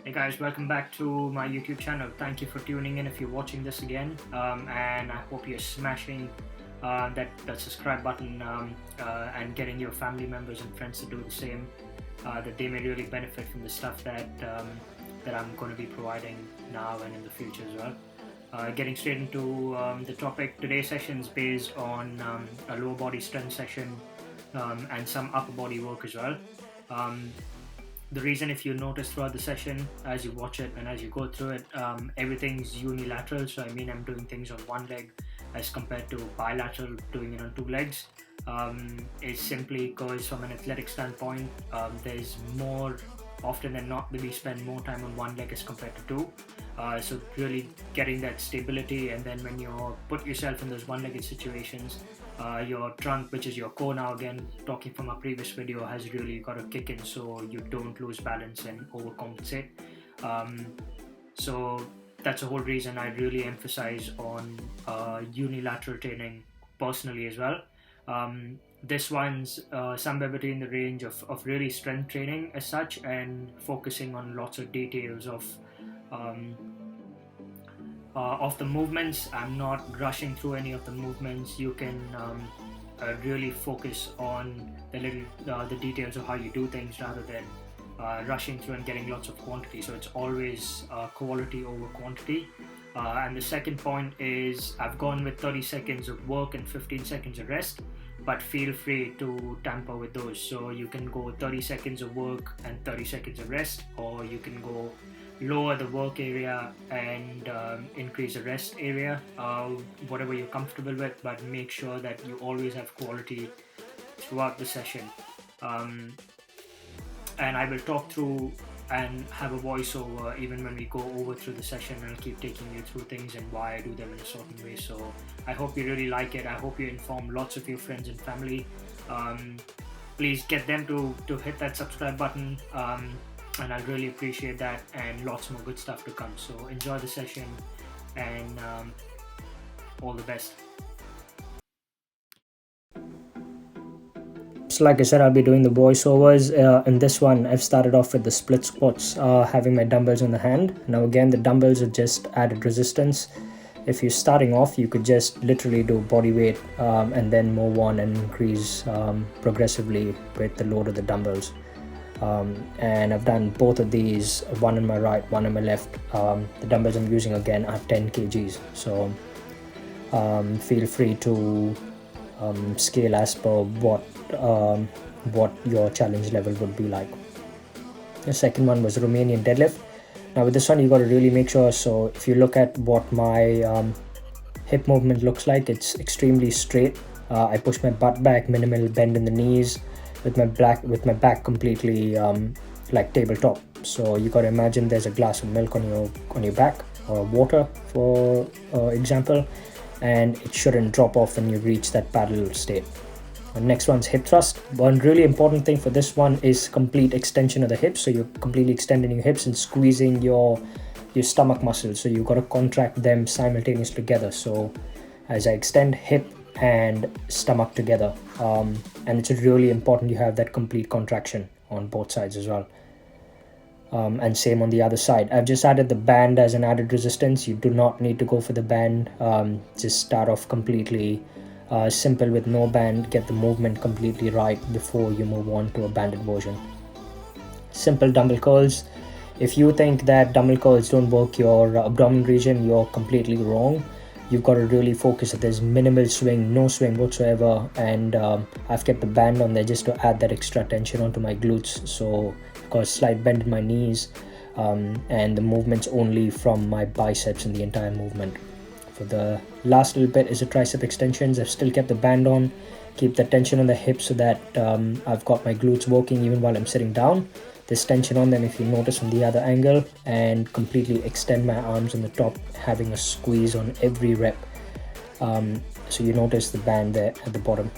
Hey guys, welcome back to my YouTube channel. Thank you for tuning in if you're watching this again, and I hope you're smashing that subscribe button and getting your family members and friends to do the same, that they may really benefit from the stuff that I'm going to be providing now and in the future as well. Getting straight into the topic, today's session is based on a lower body strength session and some upper body work as well. The reason, if you notice throughout the session, as you watch it and as you go through it, everything's unilateral. So I mean, I'm doing things on one leg as compared to bilateral, doing it on two legs. It's simply because from an athletic standpoint, there's more often than not we spend more time on one leg as compared to two. So really getting that stability, and then when you put yourself in those one-legged situations, your trunk, which is your core now, again talking from our previous video, has really got to kick in so you don't lose balance and overcompensate. So that's the whole reason I really emphasize on unilateral training personally as well. This one's somewhere between the range of really strength training as such, and focusing on lots of details of the movements. I'm not rushing through any of the movements. You can really focus on the details of how you do things rather than rushing through and getting lots of quantity. So it's always quality over quantity. And the second point is I've gone with 30 seconds of work and 15 seconds of rest, but feel free to tamper with those. So you can go 30 seconds of work and 30 seconds of rest, or you can go lower the work area and increase the rest area, whatever you're comfortable with, but make sure that you always have quality throughout the session. And I will talk through and have a voiceover even when we go over through the session, and I'll keep taking you through things and why I do them in a certain way. So I hope you really like it. I hope you inform lots of your friends and family. Please get them to hit that subscribe button, and I'll really appreciate that, and lots more good stuff to come. So enjoy the session, and all the best. So like I said, I'll be doing the voiceovers. In this one, I've started off with the split squats, having my dumbbells in the hand. Now again, the dumbbells are just added resistance. If you're starting off, you could just literally do body weight and then move on and increase progressively with the load of the dumbbells. And I've done both of these, one on my right, one on my left. The dumbbells I'm using again are 10 kgs. So feel free to scale as per what your challenge level would be like. The second one was Romanian deadlift. Now with this one, you got to really make sure. So if you look at what my hip movement looks like, it's extremely straight. I push my butt back, minimal bend in the knees, with my back completely like tabletop. So you got to imagine there's a glass of milk on your back, or water for example, and it shouldn't drop off when you reach that parallel state. The next one's hip thrust. One really important thing for this one is complete extension of the hips. So you're completely extending your hips and squeezing your stomach muscles. So you've got to contract them simultaneously together. So as I extend hip and stomach together, and it's really important you have that complete contraction on both sides as well. And same on the other side. I've just added the band as an added resistance. You do not need to go for the band. Just start off completely simple with no band. Get the movement completely right before you move on to a banded version. Simple dumbbell curls. If you think that dumbbell curls don't work your abdominal region, you're completely wrong. You've got to really focus that there's minimal swing, no swing whatsoever, and I've kept the band on there just to add that extra tension onto my glutes. So I've got a slight bend in my knees, and the movement's only from my biceps in the entire movement. For the last little bit is the tricep extensions. I've still kept the band on, keep the tension on the hips so that I've got my glutes working even while I'm sitting down. There's tension on them if you notice from the other angle, and completely extend my arms on the top, having a squeeze on every rep. So you notice the band there at the bottom.